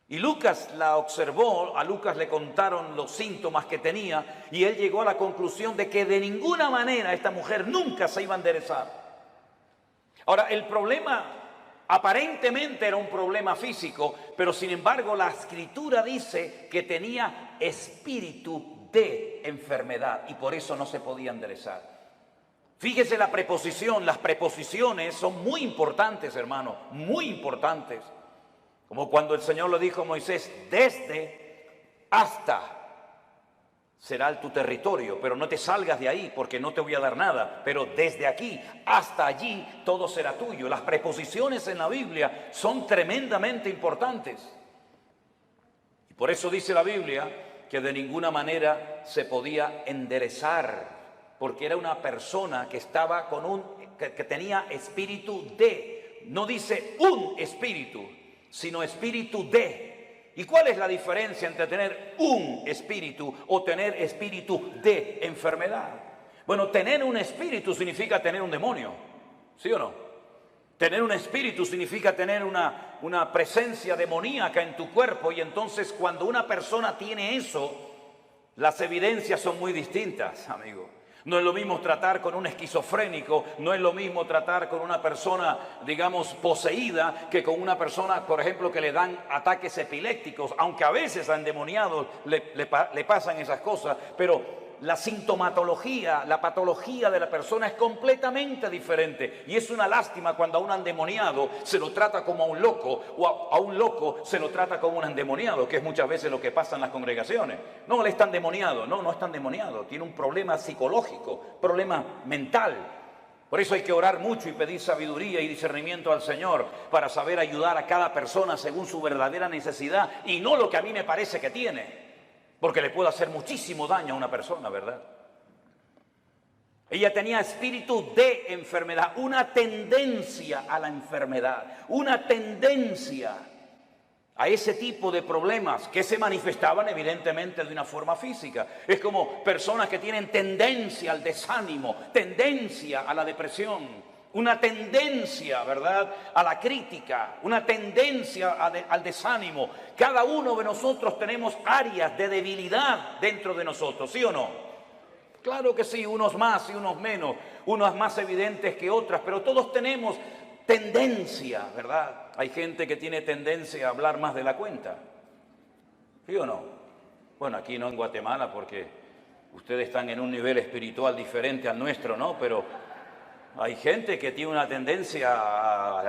Y Lucas la observó, a Lucas le contaron los síntomas que tenía y él llegó a la conclusión de que de ninguna manera esta mujer nunca se iba a enderezar. Ahora, el problema aparentemente era un problema físico, pero sin embargo la Escritura dice que tenía espíritu de enfermedad y por eso no se podía enderezar. Fíjese la preposición, las preposiciones son muy importantes, hermano, muy importantes. Como cuando el Señor le dijo a Moisés, desde hasta será tu territorio, pero no te salgas de ahí porque no te voy a dar nada, pero desde aquí hasta allí todo será tuyo. Las preposiciones en la Biblia son tremendamente importantes. Y por eso dice la Biblia que de ninguna manera se podía enderezar, porque era una persona que estaba que tenía espíritu de, no dice un espíritu, sino espíritu de. ¿Y cuál es la diferencia entre tener un espíritu o tener espíritu de enfermedad? Bueno, tener un espíritu significa tener un demonio, ¿sí o no? Tener un espíritu significa tener una presencia demoníaca en tu cuerpo, y entonces cuando una persona tiene eso, las evidencias son muy distintas, amigo. No es lo mismo tratar con un esquizofrénico, no es lo mismo tratar con una persona, digamos, poseída, que con una persona, por ejemplo, que le dan ataques epilépticos, aunque a veces a endemoniados le pasan esas cosas, pero la sintomatología, la patología de la persona es completamente diferente. Y es una lástima cuando a un endemoniado se lo trata como a un loco, o a un loco se lo trata como un endemoniado, que es muchas veces lo que pasa en las congregaciones. No, él está endemoniado. No, no está endemoniado. Tiene un problema psicológico, problema mental. Por eso hay que orar mucho y pedir sabiduría y discernimiento al Señor para saber ayudar a cada persona según su verdadera necesidad y no lo que a mí me parece que tiene. Porque le puede hacer muchísimo daño a una persona, ¿verdad? Ella tenía espíritu de enfermedad, una tendencia a la enfermedad, una tendencia a ese tipo de problemas que se manifestaban evidentemente de una forma física. Es como personas que tienen tendencia al desánimo, tendencia a la depresión, una tendencia, ¿verdad?, a la crítica, una tendencia al desánimo. Cada uno de nosotros tenemos áreas de debilidad dentro de nosotros, ¿sí o no? Claro que sí, unos más y unos menos, unas más evidentes que otras, pero todos tenemos tendencia, ¿verdad? Hay gente que tiene tendencia a hablar más de la cuenta, ¿sí o no? Bueno, aquí no en Guatemala porque ustedes están en un nivel espiritual diferente al nuestro, ¿no? Pero hay gente que tiene una tendencia a...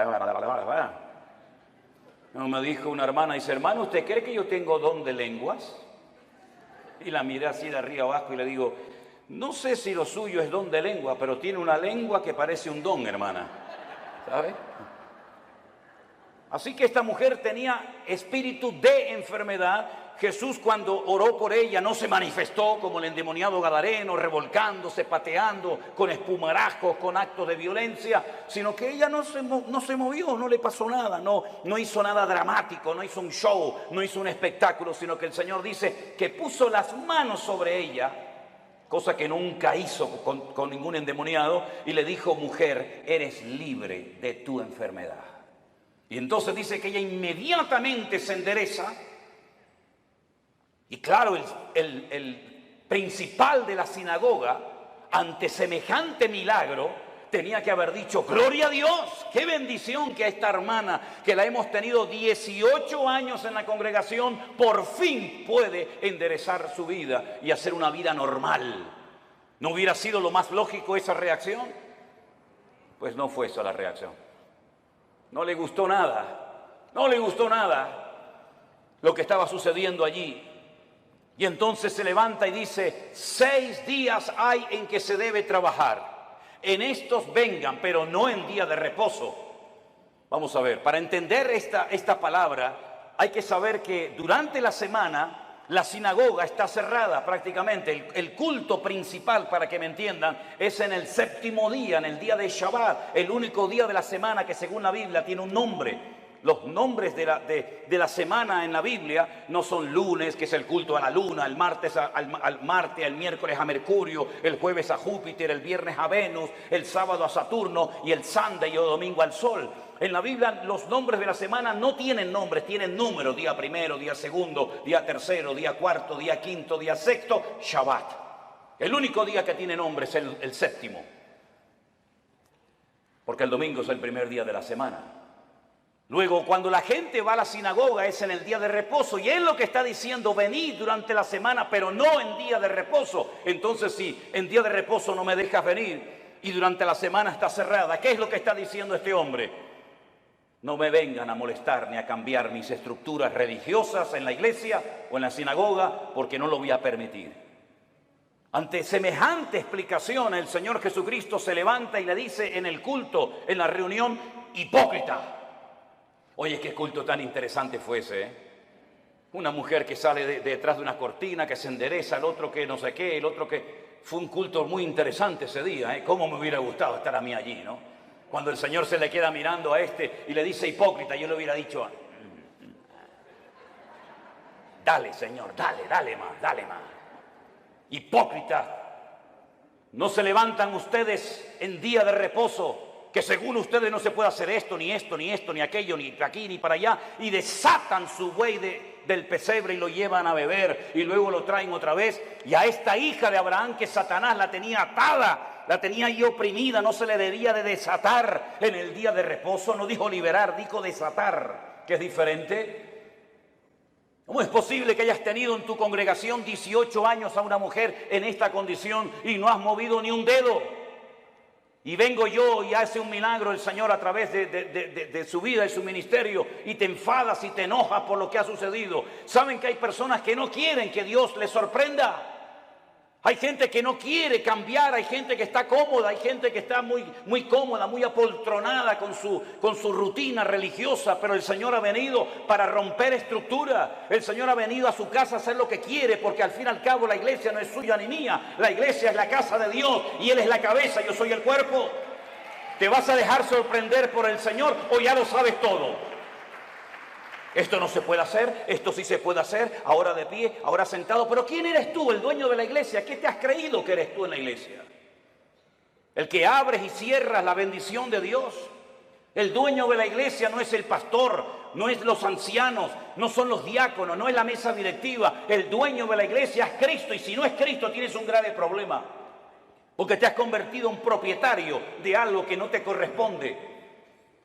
Me dijo una hermana, dice, hermano, ¿usted cree que yo tengo don de lenguas? Y la miré así de arriba abajo y le digo, no sé si lo suyo es don de lengua, pero tiene una lengua que parece un don, hermana. ¿Sabe? Así que esta mujer tenía espíritu de enfermedad. Jesús, cuando oró por ella, no se manifestó como el endemoniado gadareno, revolcándose, pateando, con espumarajos, con actos de violencia, sino que ella no se movió, no le pasó nada, no hizo nada dramático, no hizo un show, no hizo un espectáculo, sino que el Señor dice que puso las manos sobre ella, cosa que nunca hizo con ningún endemoniado, y le dijo, mujer, eres libre de tu enfermedad. Y entonces dice que ella inmediatamente se endereza. Y claro, el principal de la sinagoga, ante semejante milagro, tenía que haber dicho, gloria a Dios, qué bendición que a esta hermana, que la hemos tenido 18 años en la congregación, por fin puede enderezar su vida y hacer una vida normal. ¿No hubiera sido lo más lógico esa reacción? Pues no fue esa la reacción. No le gustó nada, no le gustó nada lo que estaba sucediendo allí. Y entonces se levanta y dice, 6 días hay en que se debe trabajar. En estos vengan, pero no en día de reposo. Vamos a ver, para entender esta palabra, hay que saber que durante la semana la sinagoga está cerrada prácticamente. El culto principal, para que me entiendan, es en el 7º día, en el día de Shabbat, el único día de la semana que según la Biblia tiene un nombre. Los nombres de la semana en la Biblia no son lunes, que es el culto a la luna, el martes al Marte, el miércoles a Mercurio, el jueves a Júpiter, el viernes a Venus, el sábado a Saturno y el Sunday o domingo al Sol. En la Biblia los nombres de la semana no tienen nombres, tienen números: día primero, día segundo, día tercero, día cuarto, día quinto, día sexto, Shabbat. El único día que tiene nombre es el séptimo, porque el domingo es el primer día de la semana. Luego, cuando la gente va a la sinagoga es en el día de reposo, y él lo que está diciendo: venid durante la semana, pero no en día de reposo. Entonces, si en día de reposo no me dejas venir y durante la semana está cerrada, ¿qué es lo que está diciendo este hombre? No me vengan a molestar ni a cambiar mis estructuras religiosas en la iglesia o en la sinagoga, porque no lo voy a permitir. Ante semejante explicación, el Señor Jesucristo se levanta y le dice en el culto, en la reunión: hipócrita. Oye, qué culto tan interesante fue ese, ¿eh? Una mujer que sale detrás de una cortina, que se endereza, el otro que no sé qué, el otro que... Fue un culto muy interesante ese día, ¿eh? Cómo me hubiera gustado estar a mí allí, ¿no? Cuando el Señor se le queda mirando a este y le dice hipócrita, yo le hubiera dicho: dale, Señor, dale más. Hipócrita, ¿no se levantan ustedes en día de reposo, que según ustedes no se puede hacer esto, ni aquello, ni aquí, ni para allá, y desatan su buey del pesebre y lo llevan a beber y luego lo traen otra vez? Y a esta hija de Abraham, que Satanás la tenía atada, la tenía ahí oprimida, no se le debía de desatar en el día de reposo. No dijo liberar, dijo desatar, que es diferente. ¿Cómo es posible que hayas tenido en tu congregación 18 años a una mujer en esta condición y no has movido ni un dedo? Y vengo yo y hace un milagro el Señor a través de su vida y su ministerio, y te enfadas y te enojas por lo que ha sucedido. ¿Saben que hay personas que no quieren que Dios les sorprenda? Hay gente que no quiere cambiar, hay gente que está cómoda, hay gente que está muy cómoda, muy apoltronada con su rutina religiosa, pero el Señor ha venido para romper estructura. El Señor ha venido a su casa a hacer lo que quiere, porque al fin y al cabo la iglesia no es suya ni mía. La iglesia es la casa de Dios y Él es la cabeza, yo soy el cuerpo. ¿Te vas a dejar sorprender por el Señor o ya lo sabes todo? Esto no se puede hacer, esto sí se puede hacer, ahora de pie, ahora sentado. Pero ¿quién eres tú, el dueño de la iglesia? ¿Qué te has creído que eres tú en la iglesia? El que abres y cierras la bendición de Dios. El dueño de la iglesia no es el pastor, no es los ancianos, no son los diáconos, no es la mesa directiva. El dueño de la iglesia es Cristo, y si no es Cristo tienes un grave problema, porque te has convertido en propietario de algo que no te corresponde.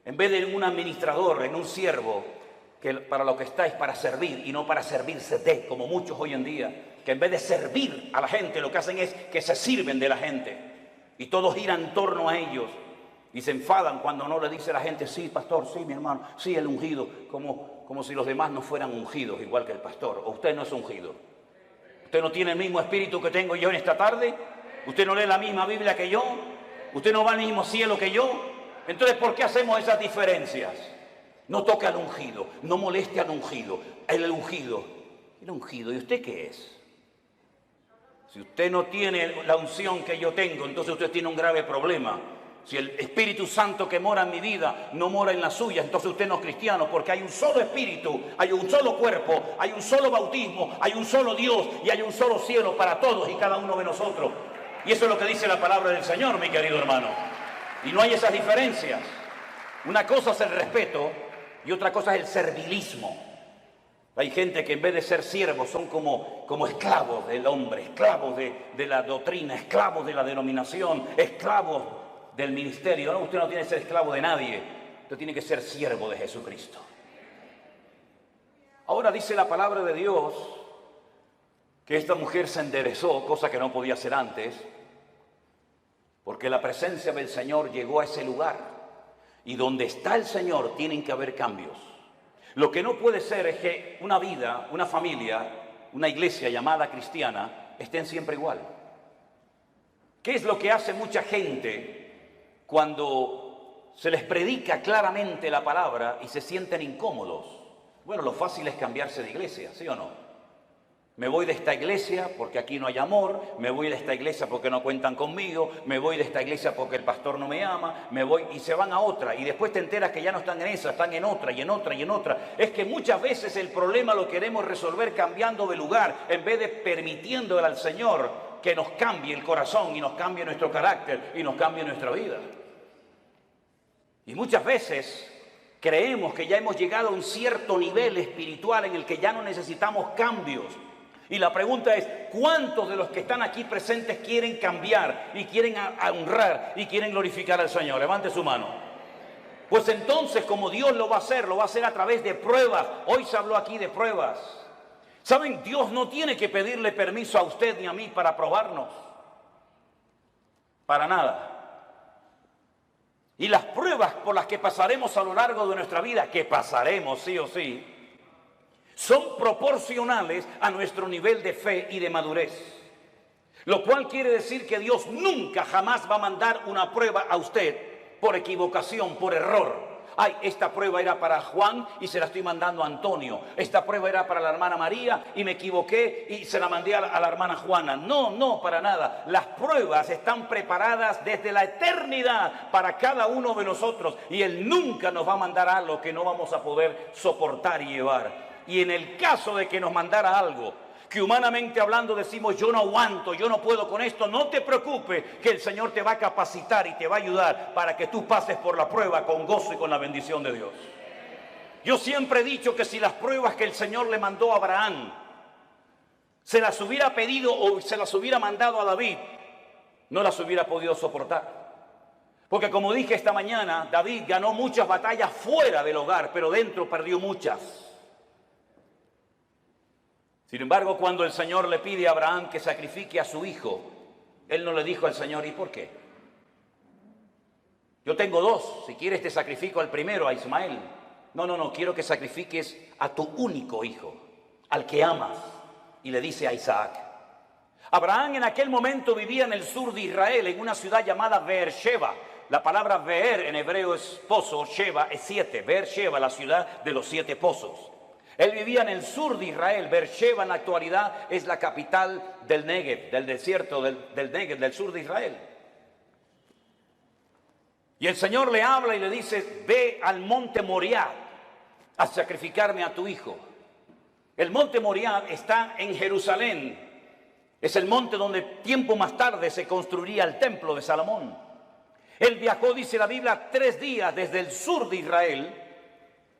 En vez de un administrador, en un siervo, que para lo que está es para servir y no para servirse de, como muchos hoy en día, que en vez de servir a la gente lo que hacen es que se sirven de la gente y todo gira en torno a ellos, y se enfadan cuando no le dice a la gente: sí, pastor, sí, mi hermano, sí, el ungido, como si los demás no fueran ungidos igual que el pastor. ¿O usted no es ungido? ¿Usted no tiene el mismo espíritu que tengo yo en esta tarde? ¿Usted no lee la misma Biblia que yo? ¿Usted no va al mismo cielo que yo? Entonces, ¿por qué hacemos esas diferencias? No toque al ungido, no moleste al ungido. El ungido, ¿y usted qué es? Si usted no tiene la unción que yo tengo, entonces usted tiene un grave problema. Si el Espíritu Santo que mora en mi vida no mora en la suya, entonces usted no es cristiano, porque hay un solo Espíritu, hay un solo cuerpo, hay un solo bautismo, hay un solo Dios y hay un solo cielo para todos y cada uno de nosotros. Y eso es lo que dice la palabra del Señor, mi querido hermano. Y no hay esas diferencias. Una cosa es el respeto y otra cosa es el servilismo. Hay gente que en vez de ser siervos son como esclavos del hombre, esclavos de la doctrina, esclavos de la denominación, esclavos del ministerio. No, usted no tiene que ser esclavo de nadie, usted tiene que ser siervo de Jesucristo. Ahora dice la palabra de Dios que esta mujer se enderezó, cosa que no podía hacer antes, porque la presencia del Señor llegó a ese lugar. Y donde está el Señor tienen que haber cambios. Lo que no puede ser es que una vida, una familia, una iglesia llamada cristiana estén siempre igual. ¿Qué es lo que hace mucha gente cuando se les predica claramente la palabra y se sienten incómodos? Bueno, lo fácil es cambiarse de iglesia, ¿sí o no? Me voy de esta iglesia porque aquí no hay amor, me voy de esta iglesia porque no cuentan conmigo, me voy de esta iglesia porque el pastor no me ama, me voy y se van a otra y después te enteras que ya no están en esa, están en otra y en otra y en otra. Es que muchas veces el problema lo queremos resolver cambiando de lugar en vez de permitiéndole al Señor que nos cambie el corazón y nos cambie nuestro carácter y nos cambie nuestra vida. Y muchas veces creemos que ya hemos llegado a un cierto nivel espiritual en el que ya no necesitamos cambios. Y la pregunta es, ¿cuántos de los que están aquí presentes quieren cambiar y quieren honrar y quieren glorificar al Señor? Levante su mano. Pues entonces, como Dios lo va a hacer a través de pruebas. Hoy se habló aquí de pruebas. ¿Saben? Dios no tiene que pedirle permiso a usted ni a mí para probarnos. Para nada. Y las pruebas por las que pasaremos a lo largo de nuestra vida, que pasaremos sí o sí, son proporcionales a nuestro nivel de fe y de madurez. Lo cual quiere decir que Dios nunca jamás va a mandar una prueba a usted por equivocación, por error. Ay, esta prueba era para Juan y se la estoy mandando a Antonio. Esta prueba era para la hermana María y me equivoqué y se la mandé a la hermana Juana. No, no, para nada. Las pruebas están preparadas desde la eternidad para cada uno de nosotros. Y Él nunca nos va a mandar algo que no vamos a poder soportar y llevar. Y en el caso de que nos mandara algo que humanamente hablando decimos yo no aguanto, yo no puedo con esto, no te preocupes que el Señor te va a capacitar y te va a ayudar para que tú pases por la prueba con gozo y con la bendición de Dios. Yo siempre he dicho que si las pruebas que el Señor le mandó a Abraham se las hubiera pedido o se las hubiera mandado a David, no las hubiera podido soportar. Porque como dije esta mañana, David ganó muchas batallas fuera del hogar, pero dentro perdió muchas. Sin embargo, cuando el Señor le pide a Abraham que sacrifique a su hijo, él no le dijo al Señor, ¿y por qué? Yo tengo dos, si quieres te sacrifico al primero, a Ismael. No, quiero que sacrifiques a tu único hijo, al que amas. Y le dice a Isaac. Abraham en aquel momento vivía en el sur de Israel, en una ciudad llamada Beersheba. La palabra Beer en hebreo es pozo, Sheba es 7. Beersheba, la ciudad de los 7 pozos. Él vivía en el sur de Israel. Beersheba en la actualidad es la capital del Negev, del desierto del Negev, del sur de Israel. Y el Señor le habla y le dice, ve al monte Moriah a sacrificarme a tu hijo. El monte Moriah está en Jerusalén. Es el monte donde tiempo más tarde se construiría el templo de Salomón. Él viajó, dice la Biblia, 3 días desde el sur de Israel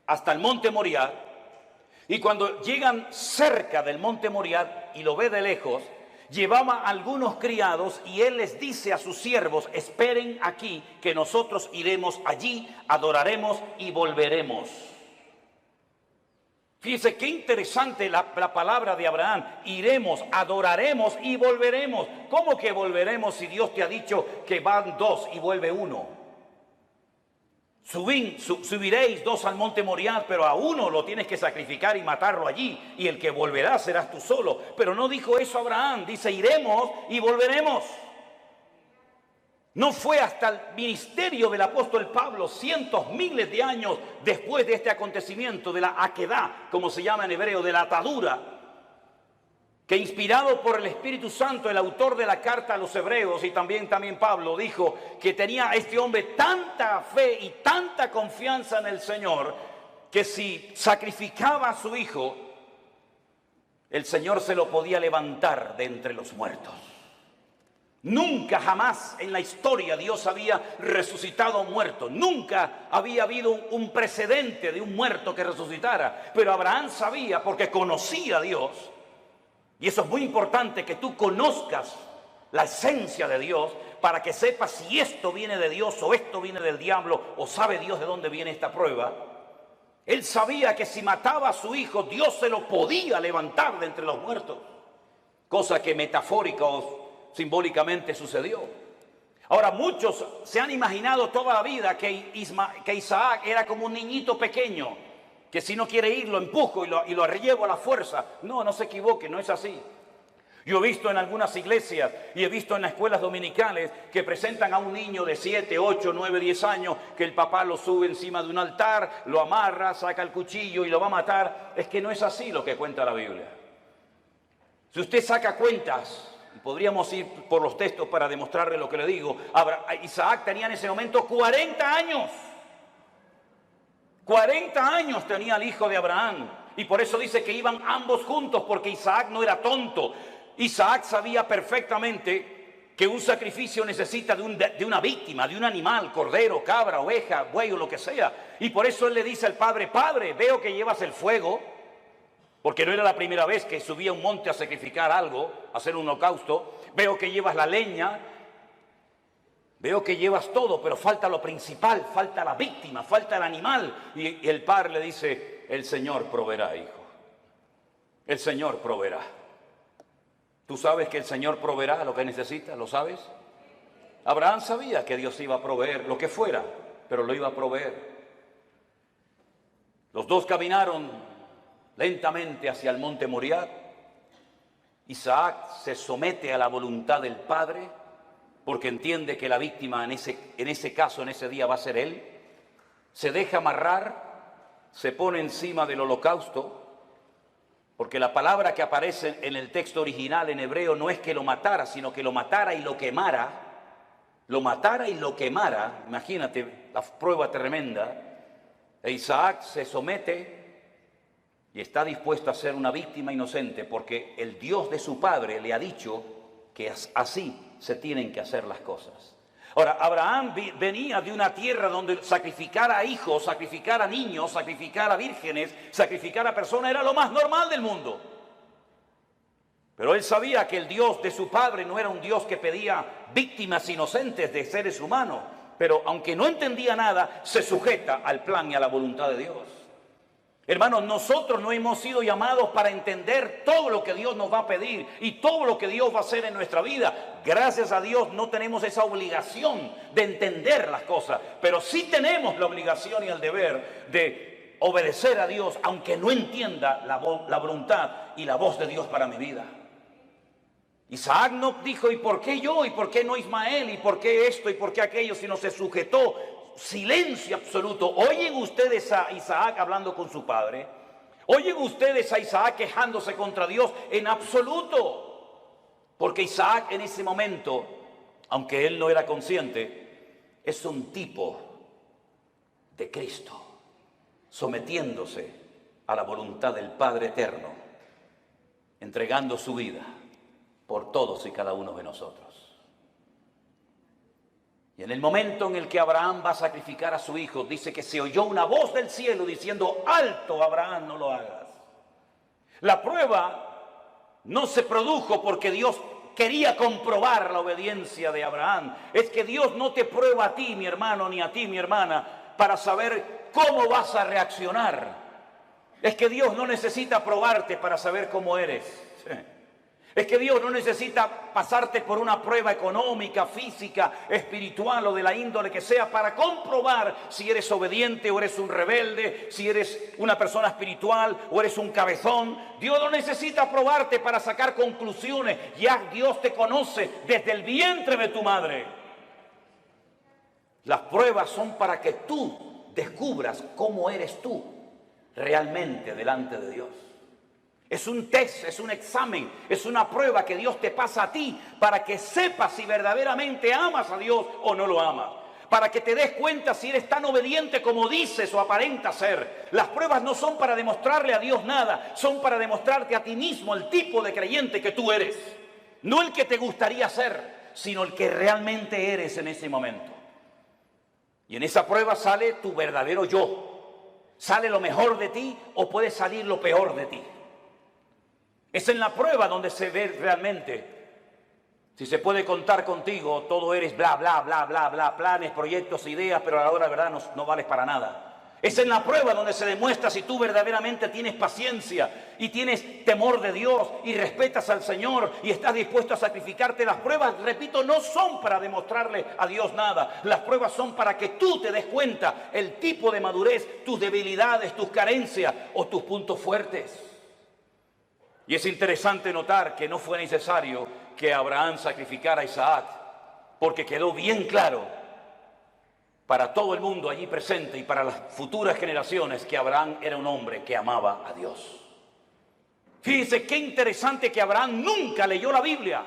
hasta el monte Moriah. Y cuando llegan cerca del monte Moriah y lo ve de lejos, llevaba a algunos criados y él les dice a sus siervos, esperen aquí que nosotros iremos allí, adoraremos y volveremos. Fíjense qué interesante la palabra de Abraham, iremos, adoraremos y volveremos. ¿Cómo que volveremos si Dios te ha dicho que van 2 y vuelve 1? Subiréis 2 al monte Moriah, pero a uno lo tienes que sacrificar y matarlo allí, y el que volverá serás tú solo. Pero no dijo eso Abraham, dice iremos y volveremos. No fue hasta el ministerio del apóstol Pablo, cientos, miles de años después de este acontecimiento, de la aquedá, como se llama en hebreo, de la atadura, que inspirado por el Espíritu Santo, el autor de la carta a los hebreos y también Pablo dijo que tenía este hombre tanta fe y tanta confianza en el Señor que si sacrificaba a su hijo, el Señor se lo podía levantar de entre los muertos. Nunca jamás en la historia Dios había resucitado a un muerto. Nunca había habido un precedente de un muerto que resucitara. Pero Abraham sabía porque conocía a Dios. Y eso es muy importante, que tú conozcas la esencia de Dios para que sepas si esto viene de Dios o esto viene del diablo o sabe Dios de dónde viene esta prueba. Él sabía que si mataba a su hijo, Dios se lo podía levantar de entre los muertos. Cosa que metafórica o simbólicamente sucedió. Ahora, muchos se han imaginado toda la vida que Isaac era como un niñito pequeño, que si no quiere ir lo empujo y lo llevo a la fuerza. No se equivoque, no es así. Yo he visto en algunas iglesias y he visto en las escuelas dominicales que presentan a un niño de 7, 8, 9, 10 años, que el papá lo sube encima de un altar, lo amarra, saca el cuchillo y lo va a matar. Es que no es así lo que cuenta la Biblia. Si usted saca cuentas, y podríamos ir por los textos para demostrarle lo que le digo, Isaac tenía en ese momento 40 años. 40 años tenía el hijo de Abraham. Y por eso dice que iban ambos juntos, porque Isaac no era tonto. Isaac sabía perfectamente que un sacrificio necesita de una víctima, de un animal, cordero, cabra, oveja, buey o lo que sea. Y por eso él le dice al padre: Padre, veo que llevas el fuego, porque no era la primera vez que subía a un monte a sacrificar algo, a hacer un holocausto. Veo que llevas la leña, veo que llevas todo, pero falta lo principal, falta la víctima, falta el animal. Y el padre le dice: el Señor proveerá, hijo. El Señor proveerá. ¿Tú sabes que el Señor proveerá lo que necesitas? ¿Lo sabes? Abraham sabía que Dios iba a proveer lo que fuera, pero lo iba a proveer. Los dos caminaron lentamente hacia el monte Moriah. Isaac se somete a la voluntad del Padre, porque entiende que la víctima en ese caso, en ese día, va a ser él. Se deja amarrar, se pone encima del holocausto, porque la palabra que aparece en el texto original en hebreo no es que lo matara, sino que lo matara y lo quemara. Lo matara y lo quemara. Imagínate la prueba tremenda. E Isaac se somete y está dispuesto a ser una víctima inocente, porque el Dios de su padre le ha dicho que así se tienen que hacer las cosas. Ahora, Abraham venía de una tierra donde sacrificar a hijos, sacrificar a niños, sacrificar a vírgenes, sacrificar a personas era lo más normal del mundo. Pero él sabía que el Dios de su padre no era un Dios que pedía víctimas inocentes de seres humanos. Pero aunque no entendía nada, se sujeta al plan y a la voluntad de Dios. Hermanos, nosotros no hemos sido llamados para entender todo lo que Dios nos va a pedir y todo lo que Dios va a hacer en nuestra vida. Gracias a Dios no tenemos esa obligación de entender las cosas, pero sí tenemos la obligación y el deber de obedecer a Dios, aunque no entienda la voluntad y la voz de Dios para mi vida. Isaac no dijo: ¿y por qué yo? ¿Y por qué no Ismael? ¿Y por qué esto? ¿Y por qué aquello? Sino se sujetó. Silencio absoluto. ¿Oyen ustedes a Isaac hablando con su padre? ¿Oyen ustedes a Isaac quejándose contra Dios? En absoluto. Porque Isaac en ese momento, aunque él no era consciente, es un tipo de Cristo, sometiéndose a la voluntad del Padre eterno, entregando su vida por todos y cada uno de nosotros. Y en el momento en el que Abraham va a sacrificar a su hijo, dice que se oyó una voz del cielo diciendo: alto, Abraham, no lo hagas. La prueba no se produjo porque Dios quería comprobar la obediencia de Abraham. Es que Dios no te prueba a ti, mi hermano, ni a ti, mi hermana, para saber cómo vas a reaccionar. Es que Dios no necesita probarte para saber cómo eres. Es que Dios no necesita pasarte por una prueba económica, física, espiritual o de la índole que sea para comprobar si eres obediente o eres un rebelde, si eres una persona espiritual o eres un cabezón. Dios no necesita probarte para sacar conclusiones. Ya Dios te conoce desde el vientre de tu madre. Las pruebas son para que tú descubras cómo eres tú realmente delante de Dios. Es un test, es un examen, es una prueba que Dios te pasa a ti para que sepas si verdaderamente amas a Dios o no lo amas. Para que te des cuenta si eres tan obediente como dices o aparentas ser. Las pruebas no son para demostrarle a Dios nada, son para demostrarte a ti mismo el tipo de creyente que tú eres. No el que te gustaría ser, sino el que realmente eres en ese momento. Y en esa prueba sale tu verdadero yo. Sale lo mejor de ti o puede salir lo peor de ti. Es en la prueba donde se ve realmente si se puede contar contigo. Todo eres bla, bla, bla, bla, bla, planes, proyectos, ideas, pero a la hora de verdad no vales para nada. Es en la prueba donde se demuestra si tú verdaderamente tienes paciencia y tienes temor de Dios y respetas al Señor y estás dispuesto a sacrificarte. Las pruebas, repito, no son para demostrarle a Dios nada. Las pruebas son para que tú te des cuenta el tipo de madurez, tus debilidades, tus carencias o tus puntos fuertes. Y es interesante notar que no fue necesario que Abraham sacrificara a Isaac, porque quedó bien claro para todo el mundo allí presente y para las futuras generaciones que Abraham era un hombre que amaba a Dios. Fíjense qué interesante que Abraham nunca leyó la Biblia.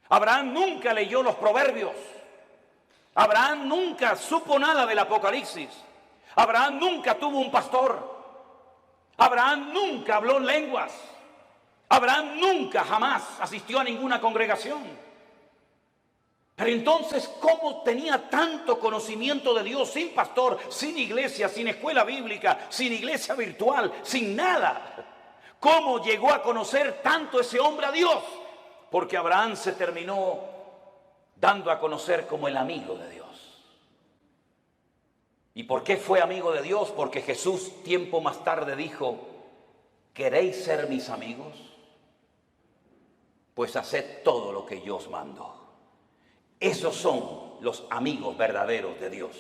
Abraham nunca leyó los Proverbios. Abraham nunca supo nada del Apocalipsis. Abraham nunca tuvo un pastor. Abraham nunca habló lenguas. Abraham nunca, jamás asistió a ninguna congregación. Pero entonces, ¿cómo tenía tanto conocimiento de Dios sin pastor, sin iglesia, sin escuela bíblica, sin iglesia virtual, sin nada? ¿Cómo llegó a conocer tanto ese hombre a Dios? Porque Abraham se terminó dando a conocer como el amigo de Dios. ¿Y por qué fue amigo de Dios? Porque Jesús tiempo más tarde dijo: ¿queréis ser mis amigos? Pues haced todo lo que yo os mando. Esos son los amigos verdaderos de Dios.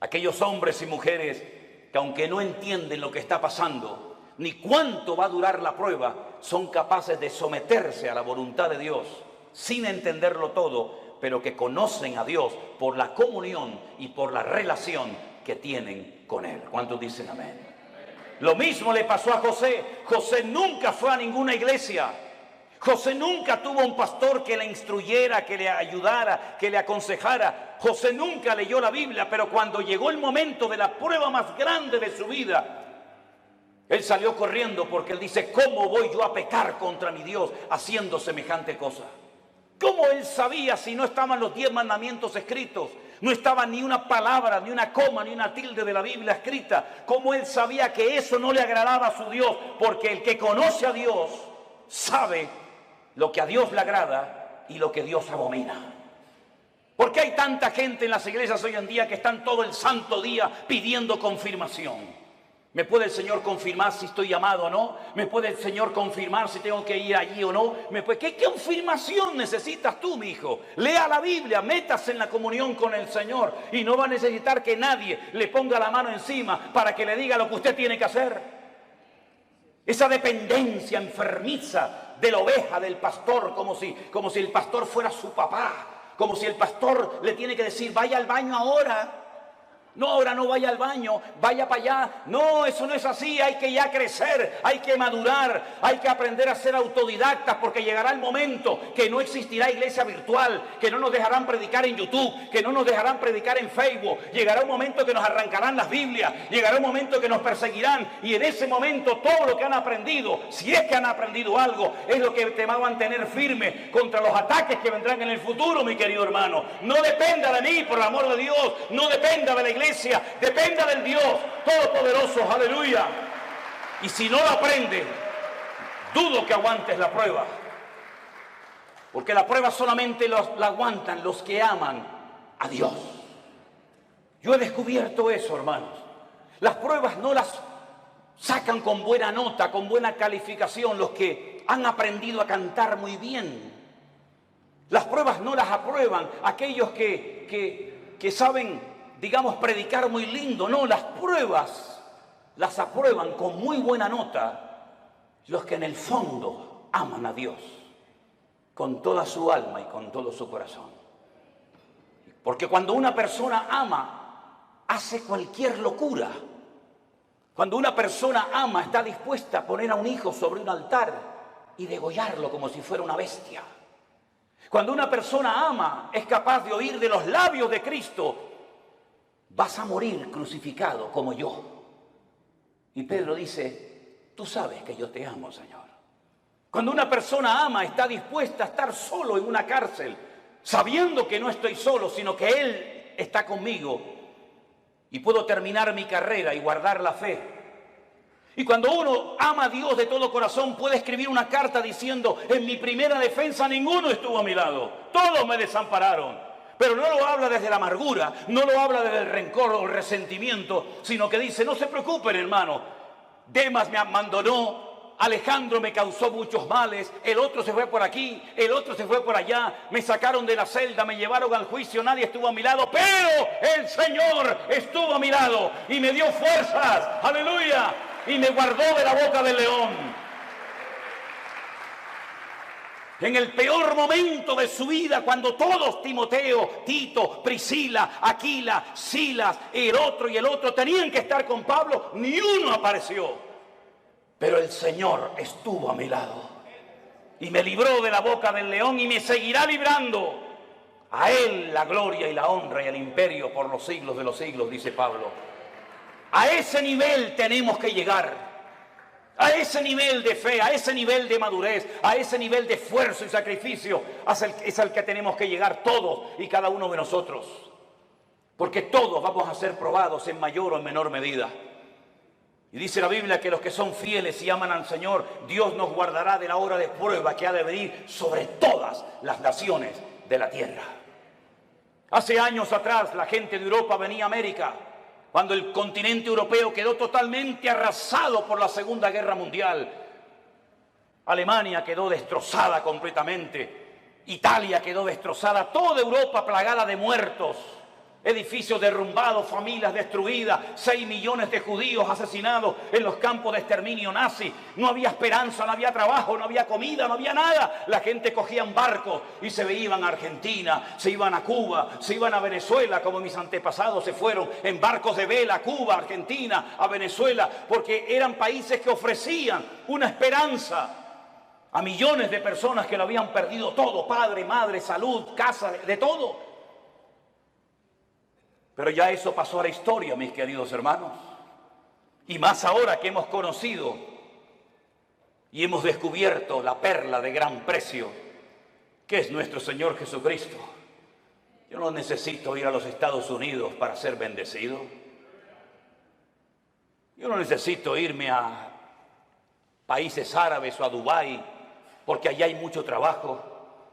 Aquellos hombres y mujeres que, aunque no entienden lo que está pasando, ni cuánto va a durar la prueba, son capaces de someterse a la voluntad de Dios, sin entenderlo todo, pero que conocen a Dios por la comunión y por la relación que tienen con Él. ¿Cuántos dicen amén? Lo mismo le pasó a José. José nunca fue a ninguna iglesia. José nunca tuvo un pastor que le instruyera, que le ayudara, que le aconsejara. José nunca leyó la Biblia, pero cuando llegó el momento de la prueba más grande de su vida, él salió corriendo, porque él dice: ¿cómo voy yo a pecar contra mi Dios haciendo semejante cosa? ¿Cómo él sabía si no estaban los 10 mandamientos escritos? No estaba ni una palabra, ni una coma, ni una tilde de la Biblia escrita. ¿Cómo él sabía que eso no le agradaba a su Dios? Porque el que conoce a Dios sabe lo que a Dios le agrada y lo que Dios abomina. ¿Por qué hay tanta gente en las iglesias hoy en día que están todo el santo día pidiendo confirmación? ¿Me puede el Señor confirmar si estoy llamado o no? ¿Me puede el Señor confirmar si tengo que ir allí o no? ¿Qué confirmación necesitas tú, mi hijo? Lea la Biblia, métase en la comunión con el Señor y no va a necesitar que nadie le ponga la mano encima para que le diga lo que usted tiene que hacer. Esa dependencia enfermiza de la oveja, del pastor, como si el pastor fuera su papá, como si el pastor le tiene que decir: vaya al baño ahora. No, ahora no vaya al baño, vaya para allá. No, eso no es así. Hay que ya crecer, hay que madurar, hay que aprender a ser autodidactas, porque llegará el momento que no existirá iglesia virtual, que no nos dejarán predicar en YouTube, que no nos dejarán predicar en Facebook. Llegará un momento que nos arrancarán las Biblias, llegará un momento que nos perseguirán, y en ese momento todo lo que han aprendido, si es que han aprendido algo, es lo que te va a mantener firme contra los ataques que vendrán en el futuro, mi querido hermano. No dependa de mí, por el amor de Dios, no dependa de la iglesia, dependa del Dios Todopoderoso, aleluya. Y si no lo aprende, dudo que aguantes la prueba, porque la prueba solamente la aguantan los que aman a Dios. Yo he descubierto eso, hermanos. Las pruebas no las sacan con buena nota, con buena calificación los que han aprendido a cantar muy bien. Las pruebas no las aprueban aquellos que saben, digamos, predicar muy lindo. No, las pruebas las aprueban con muy buena nota los que en el fondo aman a Dios con toda su alma y con todo su corazón. Porque cuando una persona ama, hace cualquier locura. Cuando una persona ama, está dispuesta a poner a un hijo sobre un altar y degollarlo como si fuera una bestia. Cuando una persona ama, es capaz de oír de los labios de Cristo: vas a morir crucificado como yo. Y Pedro dice: tú sabes que yo te amo, Señor. Cuando una persona ama, está dispuesta a estar solo en una cárcel, sabiendo que no estoy solo, sino que Él está conmigo, y puedo terminar mi carrera y guardar la fe. Y cuando uno ama a Dios de todo corazón, puede escribir una carta diciendo: en mi primera defensa ninguno estuvo a mi lado, todos me desampararon. Pero no lo habla desde la amargura, no lo habla desde el rencor o el resentimiento, sino que dice: no se preocupen, hermano, Demas me abandonó, Alejandro me causó muchos males, el otro se fue por aquí, el otro se fue por allá, me sacaron de la celda, me llevaron al juicio, nadie estuvo a mi lado, pero el Señor estuvo a mi lado y me dio fuerzas, aleluya, y me guardó de la boca del león. En el peor momento de su vida, cuando todos, Timoteo, Tito, Priscila, Aquila, Silas, el otro y el otro, tenían que estar con Pablo, ni uno apareció. pero el Señor estuvo a mi lado y me libró de la boca del león y me seguirá librando. A Él la gloria y la honra y el imperio por los siglos de los siglos, dice Pablo. A ese nivel tenemos que llegar, a ese nivel de fe, a ese nivel de madurez, a ese nivel de esfuerzo y sacrificio es al que tenemos que llegar todos y cada uno de nosotros. Porque todos vamos a ser probados en mayor o en menor medida. Y dice la Biblia que los que son fieles y aman al Señor, Dios nos guardará de la hora de prueba que ha de venir sobre todas las naciones de la tierra. Hace años atrás la gente de Europa venía a América, cuando el continente europeo quedó totalmente arrasado por la Segunda Guerra Mundial. Alemania quedó destrozada completamente, Italia quedó destrozada, toda Europa plagada de muertos, edificios derrumbados, familias destruidas, 6 millones de judíos asesinados en los campos de exterminio nazi. No había esperanza, no había trabajo, no había comida, no había nada. La gente cogía un barco y se iban a Argentina, se iban a Cuba, se iban a Venezuela, como mis antepasados se fueron en barcos de vela a Cuba, Argentina, a Venezuela, porque eran países que ofrecían una esperanza a millones de personas que lo habían perdido todo, padre, madre, salud, casa, de todo. Pero ya eso pasó a la historia, mis queridos hermanos. Y más ahora que hemos conocido y hemos descubierto la perla de gran precio, que es nuestro Señor Jesucristo. Yo no necesito ir a los Estados Unidos para ser bendecido. Yo no necesito irme a países árabes o a Dubái, porque allá hay mucho trabajo.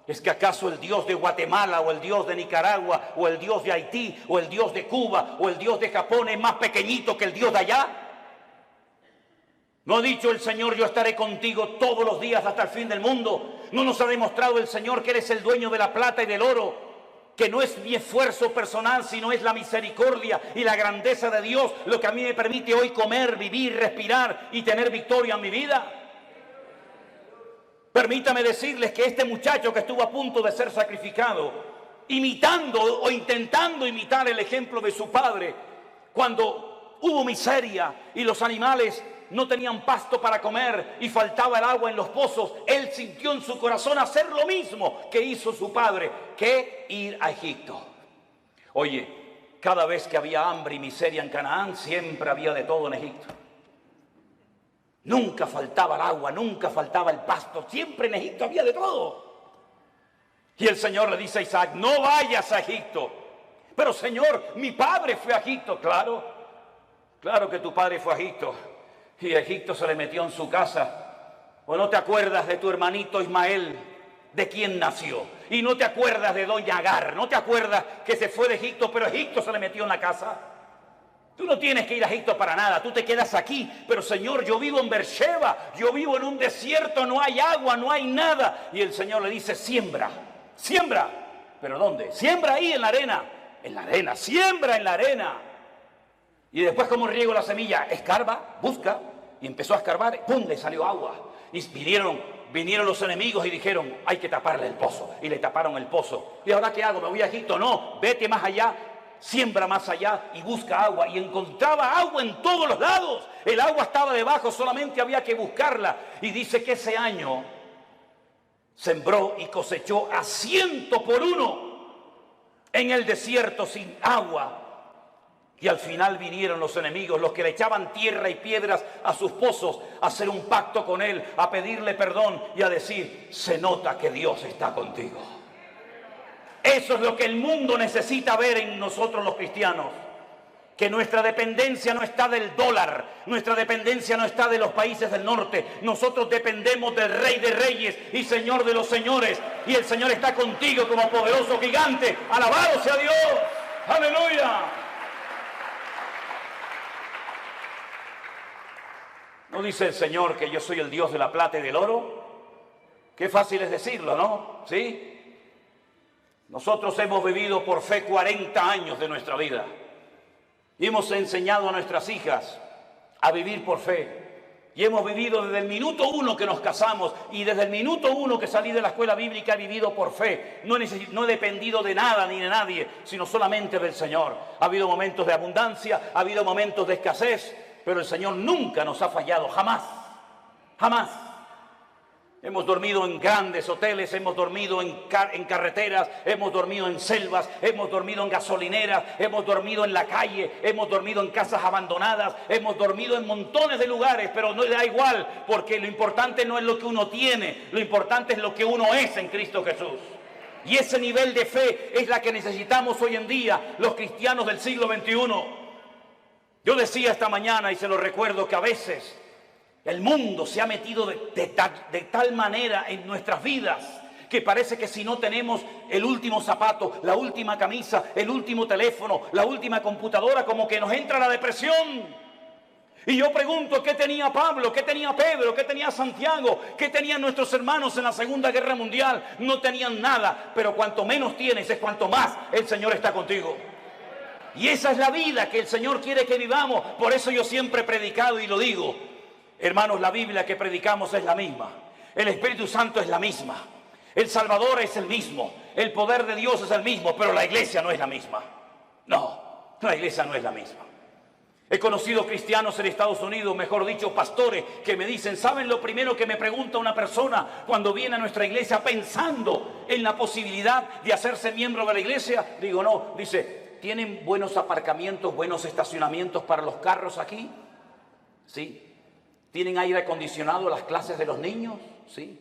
¿Es que acaso el Dios de Guatemala o el Dios de Nicaragua o el Dios de Haití o el Dios de Cuba o el Dios de Japón es más pequeñito que el Dios de allá? ¿No ha dicho el Señor, yo estaré contigo todos los días hasta el fin del mundo? ¿No nos ha demostrado el Señor que eres el dueño de la plata y del oro? Que no es mi esfuerzo personal, sino es la misericordia y la grandeza de Dios lo que a mí me permite hoy comer, vivir, respirar y tener victoria en mi vida. Permítame decirles que este muchacho que estuvo a punto de ser sacrificado, imitando o intentando imitar el ejemplo de su padre, cuando hubo miseria y los animales no tenían pasto para comer y faltaba el agua en los pozos, él sintió en su corazón hacer lo mismo que hizo su padre, que ir a Egipto. Oye, cada vez que había hambre y miseria en Canaán, siempre había de todo en Egipto. Nunca faltaba el agua, nunca faltaba el pasto, siempre en Egipto había de todo. Y el Señor le dice a Isaac, no vayas a Egipto. Pero Señor, mi padre fue a Egipto. Claro que tu padre fue a Egipto. Y a Egipto se le metió en su casa. ¿O no te acuerdas de tu hermanito Ismael, de quién nació? Y no te acuerdas de doña Agar, no te acuerdas que se fue de Egipto, pero Egipto se le metió en la casa. Tú no tienes que ir a Egipto para nada, tú te quedas aquí. Pero Señor, yo vivo en Beersheba, yo vivo en un desierto, no hay agua, no hay nada. Y el Señor le dice, siembra. ¿Pero dónde? Siembra ahí en la arena, siembra en la arena. Y después, ¿cómo riego la semilla? Escarba, busca, y empezó a escarbar, ¡pum!, le salió agua. Y vinieron los enemigos y dijeron, hay que taparle el pozo. Y le taparon el pozo. ¿Y ahora qué hago? ¿Me voy a Egipto? No, vete más allá. Siembra más allá y busca agua. Y encontraba agua en todos los lados. El agua estaba debajo, solamente había que buscarla. Y dice que ese año sembró y cosechó a 100 por 1 en el desierto sin agua. Y al final vinieron los enemigos, los que le echaban tierra y piedras a sus pozos, a hacer un pacto con él, a pedirle perdón y a decir, se nota que Dios está contigo. Eso es lo que el mundo necesita ver en nosotros los cristianos. Que nuestra dependencia no está del dólar, nuestra dependencia no está de los países del norte. Nosotros dependemos del Rey de Reyes y Señor de los señores. Y el Señor está contigo como poderoso gigante. ¡Alabado sea Dios! ¡Aleluya! ¿No dice el Señor que yo soy el Dios de la plata y del oro? Qué fácil es decirlo, ¿no? ¿Sí? Nosotros hemos vivido por fe 40 años de nuestra vida y hemos enseñado a nuestras hijas a vivir por fe. Y hemos vivido desde el minuto 1 que nos casamos y desde el minuto 1 que salí de la escuela bíblica he vivido por fe. No he dependido de nada ni de nadie, sino solamente del Señor. Ha habido momentos de abundancia, ha habido momentos de escasez, pero el Señor nunca nos ha fallado, jamás. Jamás. Hemos dormido en grandes hoteles, hemos dormido en carreteras, hemos dormido en selvas, hemos dormido en gasolineras, hemos dormido en la calle, hemos dormido en casas abandonadas, hemos dormido en montones de lugares, pero no da igual, porque lo importante no es lo que uno tiene, lo importante es lo que uno es en Cristo Jesús. Y ese nivel de fe es la que necesitamos hoy en día los cristianos del siglo XXI. Yo decía esta mañana, y se lo recuerdo, que a veces el mundo se ha metido de tal manera en nuestras vidas que parece que si no tenemos el último zapato, la última camisa, el último teléfono, la última computadora, como que nos entra la depresión. Y yo pregunto, ¿qué tenía Pablo? ¿Qué tenía Pedro? ¿Qué tenía Santiago? ¿Qué tenían nuestros hermanos en la Segunda Guerra Mundial? No tenían nada, pero cuanto menos tienes es cuanto más el Señor está contigo. Y esa es la vida que el Señor quiere que vivamos. Por eso yo siempre he predicado y lo digo. Hermanos, la Biblia que predicamos es la misma. El Espíritu Santo es la misma. El Salvador es el mismo. El poder de Dios es el mismo, pero la iglesia no es la misma. No, la iglesia no es la misma. He conocido cristianos en Estados Unidos, mejor dicho, pastores, que me dicen, ¿saben lo primero que me pregunta una persona cuando viene a nuestra iglesia pensando en la posibilidad de hacerse miembro de la iglesia? Digo, no, dice, ¿tienen buenos aparcamientos, buenos estacionamientos para los carros aquí? Sí. ¿Tienen aire acondicionado las clases de los niños? Sí.